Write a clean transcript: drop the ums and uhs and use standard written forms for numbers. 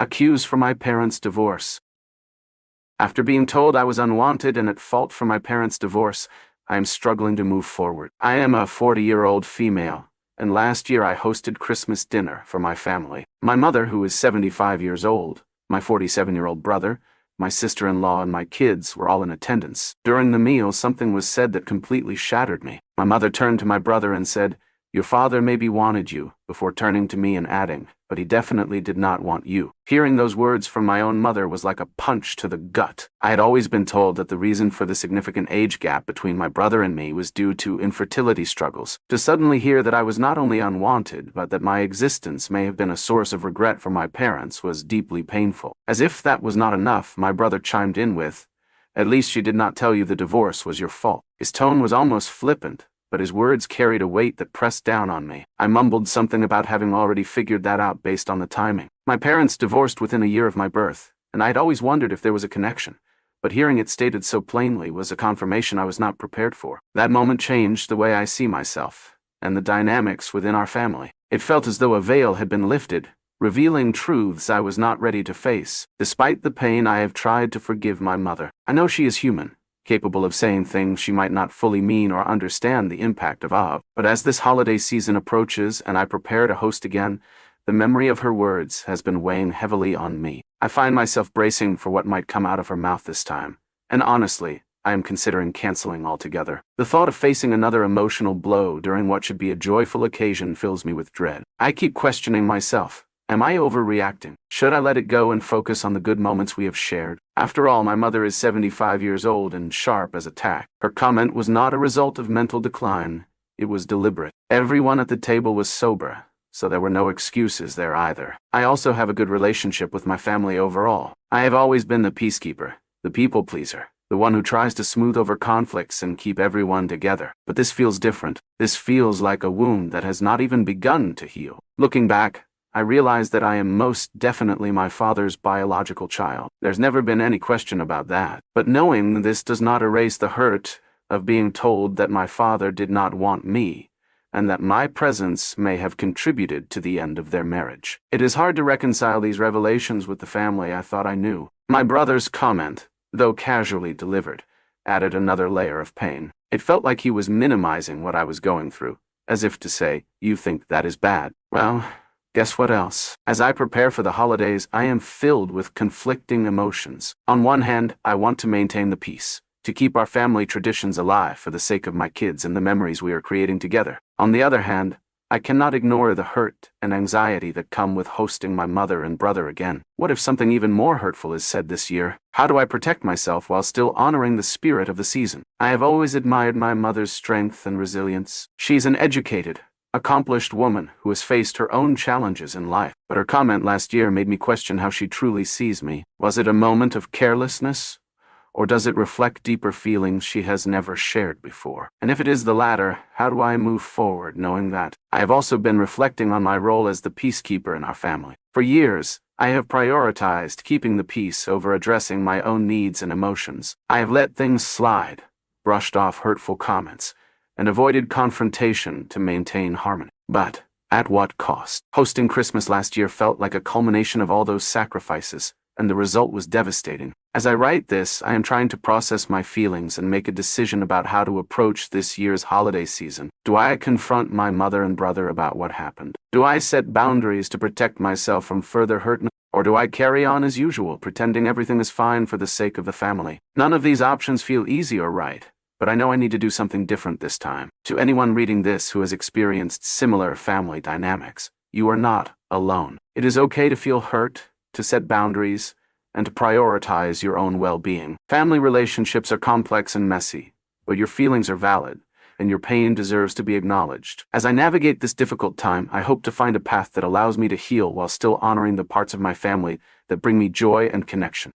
Accused for my parents' divorce. After being told I was unwanted and at fault for my parents' divorce, I am struggling to move forward. I am a 40-year-old female, and last year I hosted Christmas dinner for my family. My mother, who is 75 years old, my 47-year-old brother, my sister-in-law, and my kids were all in attendance. During the meal, something was said that completely shattered me. My mother turned to my brother and said, "Your father maybe wanted you," before turning to me and adding, "But he definitely did not want you." Hearing those words from my own mother was like a punch to the gut. I had always been told that the reason for the significant age gap between my brother and me was due to infertility struggles. To suddenly hear that I was not only unwanted, but that my existence may have been a source of regret for my parents was deeply painful. As if that was not enough, my brother chimed in with, "At least she did not tell you the divorce was your fault." His tone was almost flippant, but his words carried a weight that pressed down on me. I mumbled something about having already figured that out based on the timing. My parents divorced within a year of my birth, and I'd always wondered if there was a connection, but hearing it stated so plainly was a confirmation I was not prepared for. That moment changed the way I see myself, and the dynamics within our family. It felt as though a veil had been lifted, revealing truths I was not ready to face. Despite the pain, I have tried to forgive my mother. I know she is human, capable of saying things she might not fully mean or understand the impact of. But as this holiday season approaches and I prepare to host again, the memory of her words has been weighing heavily on me. I find myself bracing for what might come out of her mouth this time, and honestly, I am considering canceling altogether. The thought of facing another emotional blow during what should be a joyful occasion fills me with dread. I keep questioning myself. Am I overreacting? Should I let it go and focus on the good moments we have shared? After all, my mother is 75 years old and sharp as a tack. Her comment was not a result of mental decline. It was deliberate. Everyone at the table was sober, so there were no excuses there either. I also have a good relationship with my family overall. I have always been the peacekeeper, the people pleaser, the one who tries to smooth over conflicts and keep everyone together. But this feels different. This feels like a wound that has not even begun to heal. Looking back, I realize that I am most definitely my father's biological child. There's never been any question about that. But knowing this does not erase the hurt of being told that my father did not want me, and that my presence may have contributed to the end of their marriage. It is hard to reconcile these revelations with the family I thought I knew. My brother's comment, though casually delivered, added another layer of pain. It felt like he was minimizing what I was going through, as if to say, "You think that is bad? Well, guess what else?" As I prepare for the holidays, I am filled with conflicting emotions. On one hand, I want to maintain the peace, to keep our family traditions alive for the sake of my kids and the memories we are creating together. On the other hand, I cannot ignore the hurt and anxiety that come with hosting my mother and brother again. What if something even more hurtful is said this year? How do I protect myself while still honoring the spirit of the season? I have always admired my mother's strength and resilience. She's an educated, accomplished woman who has faced her own challenges in life. But her comment last year made me question how she truly sees me. Was it a moment of carelessness? Or does it reflect deeper feelings she has never shared before? And if it is the latter, how do I move forward knowing that? I have also been reflecting on my role as the peacekeeper in our family. For years, I have prioritized keeping the peace over addressing my own needs and emotions. I have let things slide, brushed off hurtful comments, and avoided confrontation to maintain harmony. But at what cost? Hosting Christmas last year felt like a culmination of all those sacrifices, and the result was devastating. As I write this, I am trying to process my feelings and make a decision about how to approach this year's holiday season. Do I confront my mother and brother about what happened? Do I set boundaries to protect myself from further hurt? Or do I carry on as usual, pretending everything is fine for the sake of the family? None of these options feel easy or right, but I know I need to do something different this time. To anyone reading this who has experienced similar family dynamics, you are not alone. It is okay to feel hurt, to set boundaries, and to prioritize your own well-being. Family relationships are complex and messy, but your feelings are valid, and your pain deserves to be acknowledged. As I navigate this difficult time, I hope to find a path that allows me to heal while still honoring the parts of my family that bring me joy and connection.